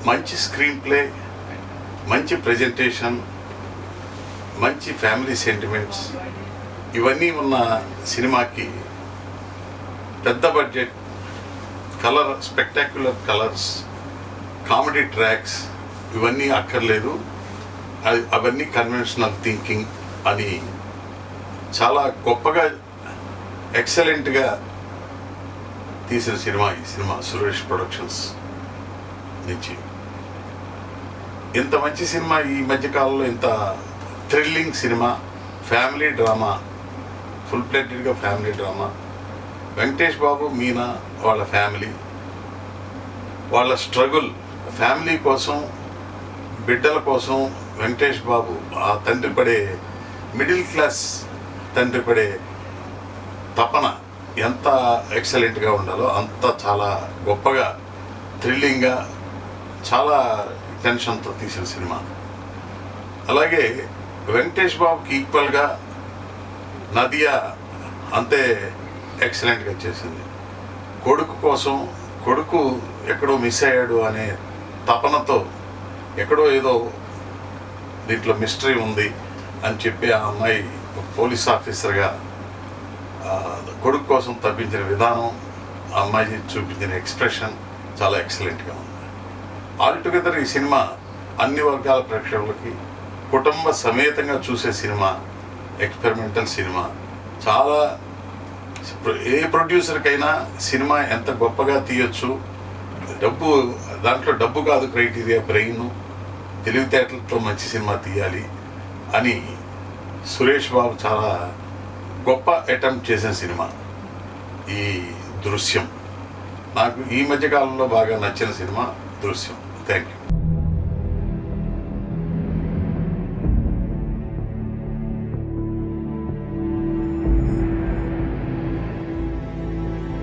మంచి screen play, మంచి presentation, మంచి ఫ్యామిలీ సెంటిమెంట్స్ ఇవన్నీ ఉన్న సినిమాకి పెద్ద budget, spectacular colours, comedy tracks ఇవన్నీ అక్కర్లేదు. అవన్నీ కన్వెన్షనల్ థింకింగ్ అని చాలా గొప్పగా ఎక్సలెంట్గా తీసిన సినిమా ఈ సినిమా సురేష్ ప్రొడక్షన్స్ నుంచి. ఇంత మంచి సినిమా ఈ మధ్యకాలంలో, ఇంత thrilling cinema, family drama, full ప్లేటెడ్గా ఫ్యామిలీ డ్రామా. వెంకటేష్ బాబు, మీనా, వాళ్ళ ఫ్యామిలీ, వాళ్ళ స్ట్రగుల్, ఫ్యామిలీ కోసం, బిడ్డల కోసం వెంకటేష్ బాబు ఆ తండ్రి పడే, మిడిల్ క్లాస్ తండ్రి పడే తపన ఎంత ఎక్సలెంట్గా ఉండాలో అంత చాలా గొప్పగా, థ్రిల్లింగ్గా, చాలా టెన్షన్తో తీసిన సినిమా. అలాగే వెంకటేష్ బాబుకి ఈక్వల్గా నదియా అంతే ఎక్సలెంట్గా చేసింది. కొడుకు కోసం, కొడుకు ఎక్కడో మిస్ అయ్యాడు అనే తపనతో, ఎక్కడో ఏదో దీంట్లో మిస్టరీ ఉంది అని చెప్పి ఆ అమ్మాయి పోలీస్ ఆఫీసర్గా కొడుకు కోసం తప్పించిన విధానం, ఆ అమ్మాయి చూపించిన ఎక్స్ప్రెషన్ చాలా ఎక్సలెంట్గా ఉంది. ఆల్టుగెదర్ ఈ సినిమా అన్ని వర్గాల ప్రేక్షకులకి కుటుంబ సమేతంగా చూసే సినిమా, ఎక్స్పెరిమెంటల్ సినిమా. చాలా ఏ ప్రొడ్యూసర్కైనా సినిమా ఎంత గొప్పగా తీయొచ్చు, దాంట్లో డబ్బు కాదు క్రైటీరియా, బ్రెయిన్, తెలివితేటలతో మంచి సినిమా తీయాలి అని సురేష్ బాబు చాలా గొప్ప అటెంప్ట్ చేసిన సినిమా ఈ దృశ్యం. నాకు ఈ మధ్యకాలంలో బాగా నచ్చిన సినిమా దృశ్యం. Thank you.